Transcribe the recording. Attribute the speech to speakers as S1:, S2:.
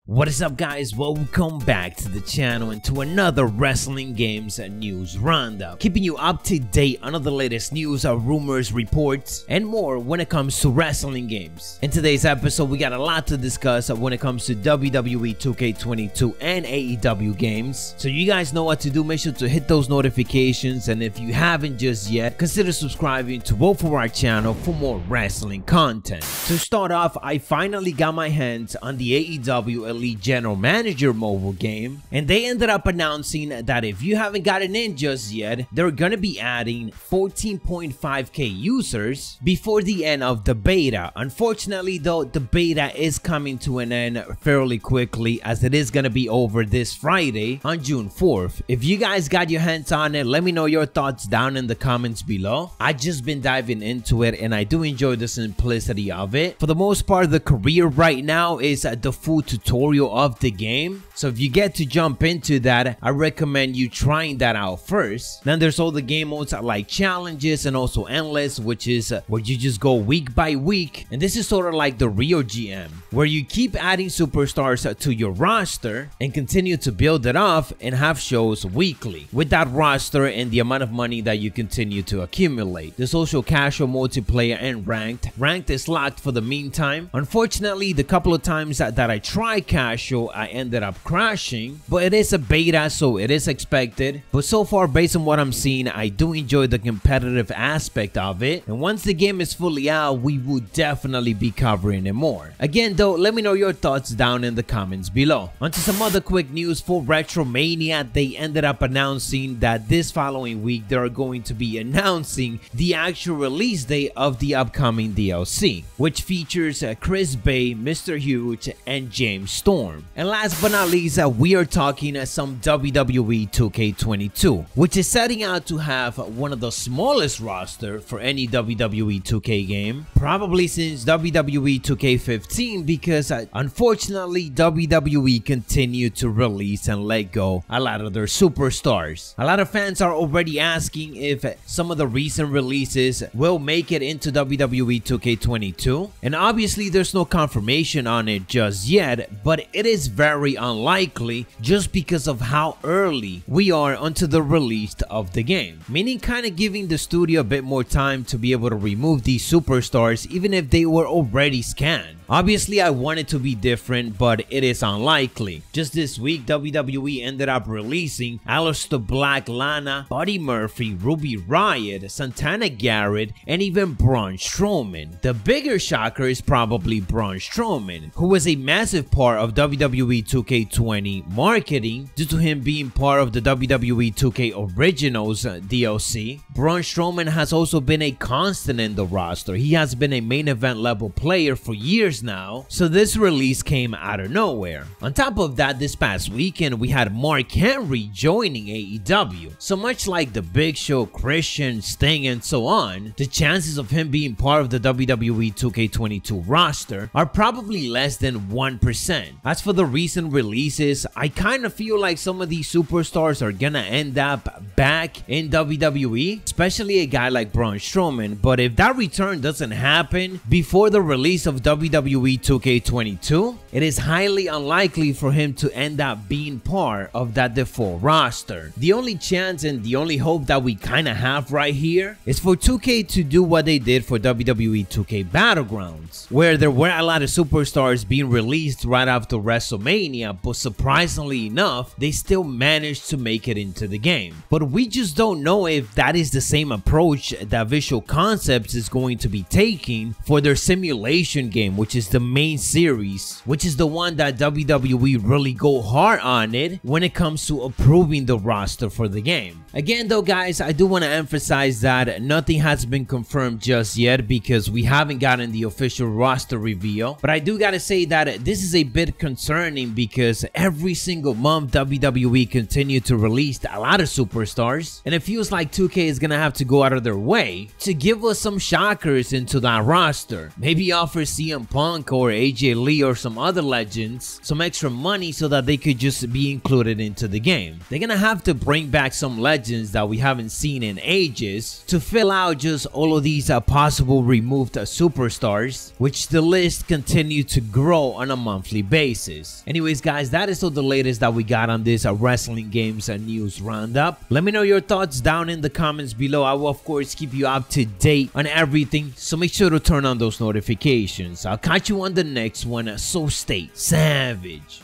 S1: What is up, guys? Welcome back to the channel and to another Wrestling Games News Roundup, keeping you up to date on all the latest news, rumors, reports, and more when it comes to wrestling games. In today's episode, we got a lot to discuss when it comes to WWE 2K22 and AEW Games. So you guys know what to do. Make sure to hit those notifications, and if you haven't just yet, consider subscribing to vote for our channel for more wrestling content. To start off, I finally got my hands on the AEW Elite General Manager mobile game, and they ended up announcing that if you haven't gotten in just yet, they're gonna be adding 14.5k users before the end of the beta. Unfortunately though, the beta is coming to an end fairly quickly, as it is gonna be over this Friday on June 4th. If you guys got your hands on it, let me know your thoughts down in the comments below. I've just been diving into it and I do enjoy the simplicity of it. For the most part, the career right now is the full tutorial of the game, so if you get to jump into that, I recommend you trying that out first. Then there's all the game modes like challenges and also endless, which is where you just go week by week, and this is sort of like the real GM, where you keep adding superstars to your roster and continue to build it off and have shows weekly with that roster and the amount of money that you continue to accumulate. The social, casual, multiplayer, and ranked is locked for the meantime. Unfortunately, the couple of times that I tried casual, I ended up crashing, but it is a beta, so it is expected. But so far, based on what I'm seeing, I do enjoy the competitive aspect of it, and once the game is fully out, we will definitely be covering it more. Again though, let me know your thoughts down in the comments below. Onto some other quick news for Retromania. They ended up announcing that this following week they are going to be announcing the actual release date of the upcoming DLC, which features Chris Bay, Mr. Huge, and James Storm. And last but not least, we are talking some WWE 2K22, which is setting out to have one of the smallest roster for any WWE 2K game, probably since WWE 2K15, because unfortunately WWE continued to release and let go a lot of their superstars. A lot of fans are already asking if some of the recent releases will make it into WWE 2K22, and obviously there's no confirmation on it just yet, but it is very unlikely just because of how early we are onto the release of the game, meaning kind of giving the studio a bit more time to be able to remove these superstars even if they were already scanned. Obviously I want it to be different, but it is unlikely. Just this week, WWE ended up releasing Aleister Black, Lana, Buddy Murphy, Ruby Riott, Santana Garrett, and even Braun Strowman. The bigger shocker is probably Braun Strowman, who was a massive part of WWE 2K20 marketing due to him being part of the WWE 2K Originals DLC. Braun Strowman has also been a constant in the roster. He has been a main event level player for years now, so this release came out of nowhere. On top of that, this past weekend we had Mark Henry joining AEW. So much like the Big Show, Christian, Sting, and so on, the chances of him being part of the WWE 2K22 roster are probably less than 1%. As for the recent releases, I kind of feel like some of these superstars are gonna end up back in WWE, especially a guy like Braun Strowman, but if that return doesn't happen before the release of WWE 2K22, it is highly unlikely for him to end up being part of that default roster. The only chance and the only hope that we kind of have right here is for 2K to do what they did for WWE 2K Battlegrounds, where there were a lot of superstars being released right after WrestleMania, but surprisingly enough, they still managed to make it into the game. But we just don't know if that is the same approach that Visual Concepts is going to be taking for their simulation game, which is the main series, which is the one that WWE really go hard on it when it comes to approving the roster for the game. Again though, guys, I do want to emphasize that nothing has been confirmed just yet because we haven't gotten the official roster reveal, but I do gotta say that this is a bit concerning because every single month WWE continue to release a lot of superstars, and it feels like 2K is gonna have to go out of their way to give us some shockers into that roster. Maybe offer CM Punk Punk or AJ Lee or some other legends some extra money so that they could just be included into the game. They're gonna have to bring back some legends that we haven't seen in ages to fill out just all of these possible removed superstars, which the list continue to grow on a monthly basis. Anyways guys, that is all the latest that we got on this Wrestling Games news roundup. Let me know your thoughts down in the comments below. I will of course keep you up to date on everything, so make sure to turn on those notifications. I'll catch you on the next one, so stay savage.